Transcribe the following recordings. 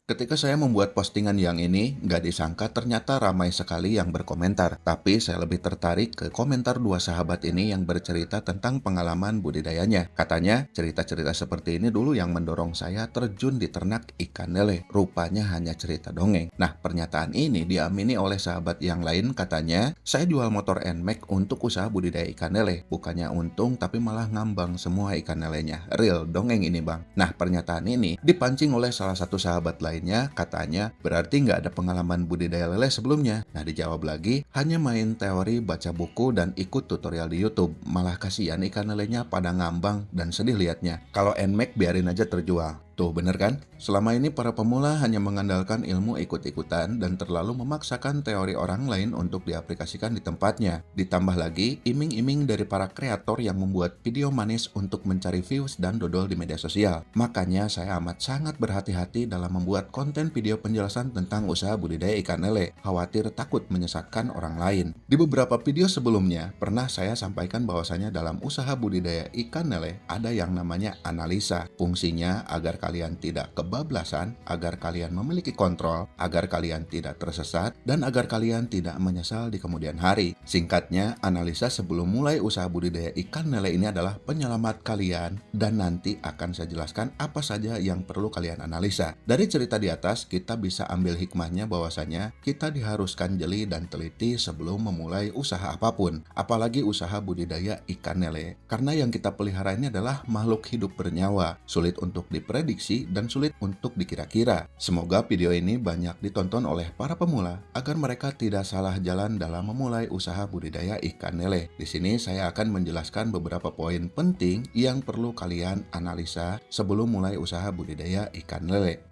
Ketika saya membuat postingan yang ini, nggak disangka ternyata ramai sekali yang berkomentar. Tapi saya lebih tertarik ke komentar dua sahabat ini yang bercerita tentang pengalaman budidayanya. Katanya, cerita-cerita seperti ini dulu yang mendorong saya terjun di ternak ikan lele. Rupanya hanya cerita dongeng. Nah, pernyataan ini diamini oleh sahabat yang lain katanya, saya jual motor NMAX untuk usaha budidaya ikan lele. Bukannya untung, tapi malah ngambang semua ikan lelenya. Real, dongeng ini bang. Nah, pernyataan ini dipancing oleh salah satu sahabat lainnya, katanya berarti nggak ada pengalaman budidaya lele sebelumnya. Nah, dijawab lagi, hanya main teori, baca buku, dan ikut tutorial di YouTube. Malah kasihan ikan lelenya pada ngambang dan sedih liatnya. Kalau NMAX biarin aja terjual. Tuh bener kan? Selama ini para pemula hanya mengandalkan ilmu ikut-ikutan dan terlalu memaksakan teori orang lain untuk diaplikasikan di tempatnya. Ditambah lagi, iming-iming dari para kreator yang membuat video manis untuk mencari views dan dodol di media sosial. Makanya saya amat sangat berhati-hati dalam membuat konten video penjelasan tentang usaha budidaya ikan lele. Khawatir takut menyesatkan orang lain. Di beberapa video sebelumnya, pernah saya sampaikan bahwasanya dalam usaha budidaya ikan lele ada yang namanya analisa. Fungsinya agar kalian tidak kebablasan, agar kalian memiliki kontrol, agar kalian tidak tersesat, dan agar kalian tidak menyesal di kemudian hari. Singkatnya, analisa sebelum mulai usaha budidaya ikan lele ini adalah penyelamat kalian, dan nanti akan saya jelaskan apa saja yang perlu kalian analisa. Dari cerita di atas, kita bisa ambil hikmahnya bahwasanya kita diharuskan jeli dan teliti sebelum memulai usaha apapun, apalagi usaha budidaya ikan lele. Karena yang kita pelihara ini adalah makhluk hidup bernyawa, sulit untuk diprediksi dan sulit untuk dikira-kira. Semoga video ini banyak ditonton oleh para pemula agar mereka tidak salah jalan dalam memulai usaha budidaya ikan lele. Di sini saya akan menjelaskan beberapa poin penting yang perlu kalian analisa sebelum mulai usaha budidaya ikan lele.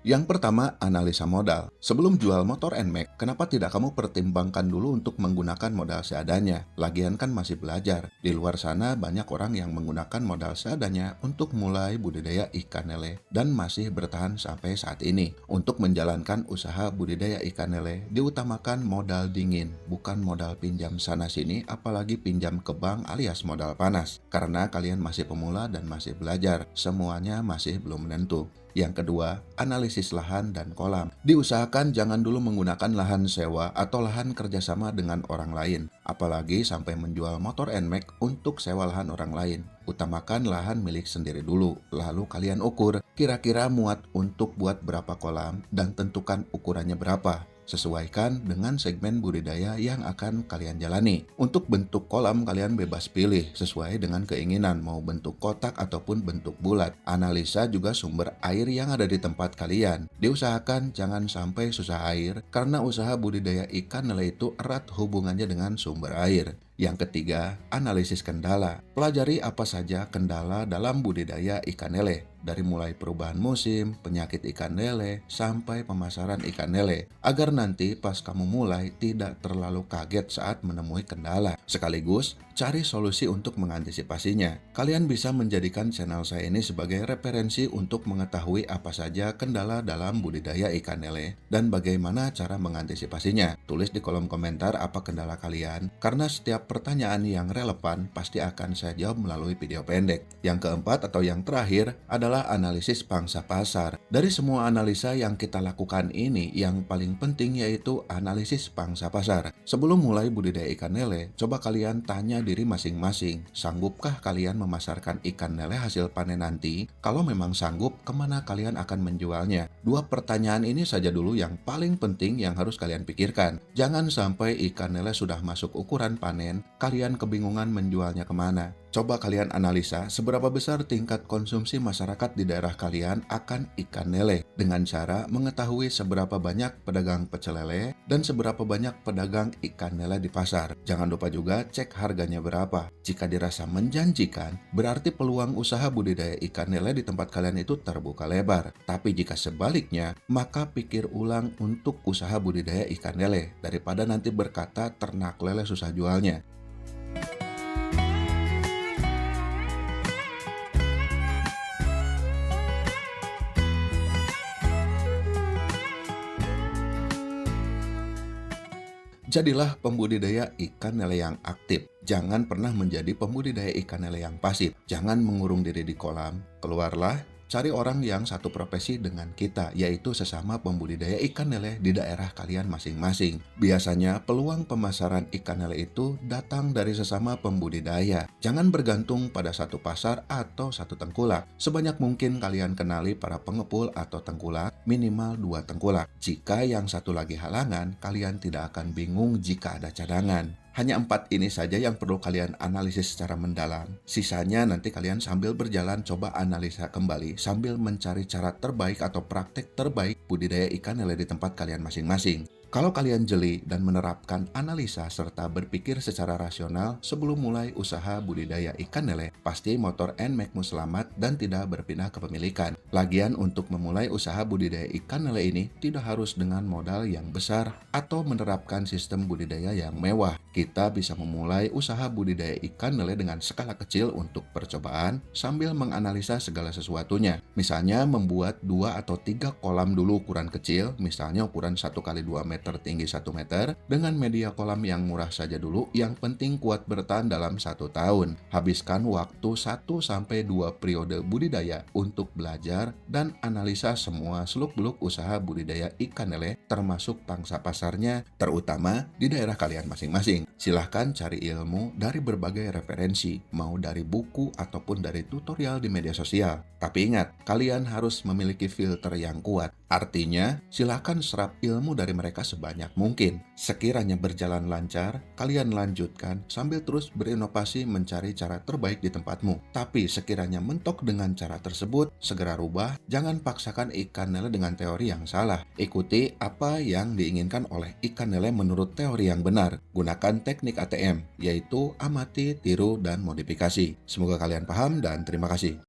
Yang pertama, analisa modal. Sebelum jual motor NMAX, kenapa tidak kamu pertimbangkan dulu untuk menggunakan modal seadanya? Lagian kan masih belajar. Di luar sana banyak orang yang menggunakan modal seadanya untuk mulai budidaya ikan lele dan masih bertahan sampai saat ini. Untuk menjalankan usaha budidaya ikan lele, diutamakan modal dingin, bukan modal pinjam sana-sini, apalagi pinjam ke bank alias modal panas. Karena kalian masih pemula dan masih belajar, semuanya masih belum menentu. Yang kedua, analisis lahan dan kolam. Diusahakan jangan dulu menggunakan lahan sewa atau lahan kerjasama dengan orang lain, apalagi sampai menjual motor NMAX untuk sewa lahan orang lain. Utamakan lahan milik sendiri dulu, lalu kalian ukur kira-kira muat untuk buat berapa kolam dan tentukan ukurannya berapa. Sesuaikan dengan segmen budidaya yang akan kalian jalani. Untuk bentuk kolam kalian bebas pilih sesuai dengan keinginan, mau bentuk kotak ataupun bentuk bulat. Analisa juga sumber air yang ada di tempat kalian. Diusahakan jangan sampai susah air karena usaha budidaya ikan lele itu erat hubungannya dengan sumber air. Yang ketiga, analisis kendala. Pelajari apa saja kendala dalam budidaya ikan lele, dari mulai perubahan musim, penyakit ikan lele, sampai pemasaran ikan lele, agar nanti pas kamu mulai tidak terlalu kaget saat menemui kendala. Sekaligus, cari solusi untuk mengantisipasinya. Kalian bisa menjadikan channel saya ini sebagai referensi untuk mengetahui apa saja kendala dalam budidaya ikan lele dan bagaimana cara mengantisipasinya. Tulis di kolom komentar apa kendala kalian, karena setiap pertanyaan yang relevan pasti akan saya jawab melalui video pendek. Yang keempat atau yang terakhir adalah analisis pangsa pasar. Dari semua analisa yang kita lakukan ini, yang paling penting yaitu analisis pangsa pasar. Sebelum mulai budidaya ikan lele, coba kalian tanya diri masing-masing, sanggupkah kalian memasarkan ikan lele hasil panen nanti? Kalau memang sanggup, kemana kalian akan menjualnya? Dua pertanyaan ini saja dulu yang paling penting yang harus kalian pikirkan. Jangan sampai ikan lele sudah masuk ukuran panen, kalian kebingungan menjualnya kemana. Coba kalian analisa seberapa besar tingkat konsumsi masyarakat di daerah kalian akan ikan lele dengan cara mengetahui seberapa banyak pedagang pecel lele dan seberapa banyak pedagang ikan lele di pasar. Jangan lupa juga cek harganya berapa. Jika dirasa menjanjikan, berarti peluang usaha budidaya ikan lele di tempat kalian itu terbuka lebar. Tapi jika sebaliknya, maka pikir ulang untuk usaha budidaya ikan lele daripada nanti berkata ternak lele susah jualnya. Jadilah pembudidaya ikan lele yang aktif. Jangan pernah menjadi pembudidaya ikan lele yang pasif. Jangan mengurung diri di kolam. Keluarlah, cari orang yang satu profesi dengan kita, yaitu sesama pembudidaya ikan lele di daerah kalian masing-masing. Biasanya peluang pemasaran ikan lele itu datang dari sesama pembudidaya. Jangan bergantung pada satu pasar atau satu tengkulak. Sebanyak mungkin kalian kenali para pengepul atau tengkulak, minimal 2 tengkulak. Jika yang satu lagi halangan, kalian tidak akan bingung jika ada cadangan. Hanya 4 ini saja yang perlu kalian analisis secara mendalam. Sisanya nanti kalian sambil berjalan coba analisa kembali sambil mencari cara terbaik atau praktek terbaik budidaya ikan lele di tempat kalian masing-masing. Kalau kalian jeli dan menerapkan analisa serta berpikir secara rasional sebelum mulai usaha budidaya ikan lele, pasti motor NMAX-mu selamat dan tidak berpindah kepemilikan. Lagian untuk memulai usaha budidaya ikan lele ini tidak harus dengan modal yang besar atau menerapkan sistem budidaya yang mewah. Kita bisa memulai usaha budidaya ikan lele dengan skala kecil untuk percobaan sambil menganalisa segala sesuatunya. Misalnya membuat 2 atau 3 kolam dulu ukuran kecil, misalnya ukuran 1x2 meter tinggi 1 meter, dengan media kolam yang murah saja dulu, yang penting kuat bertahan dalam 1 tahun. Habiskan waktu 1-2 periode budidaya untuk belajar dan analisa semua seluk-beluk usaha budidaya ikan lele termasuk pangsa pasarnya, terutama di daerah kalian masing-masing. Silahkan cari ilmu dari berbagai referensi, mau dari buku ataupun dari tutorial di media sosial. Tapi ingat, kalian harus memiliki filter yang kuat. Artinya, silahkan serap ilmu dari mereka sebanyak mungkin. Sekiranya berjalan lancar, kalian lanjutkan sambil terus berinovasi mencari cara terbaik di tempatmu. Tapi sekiranya mentok dengan cara tersebut, segera rubah. Jangan paksakan ikan lele dengan teori yang salah. Ikuti apa yang diinginkan oleh ikan lele menurut teori yang benar. Gunakan teknik ATM, yaitu amati, tiru, dan modifikasi. Semoga kalian paham dan terima kasih.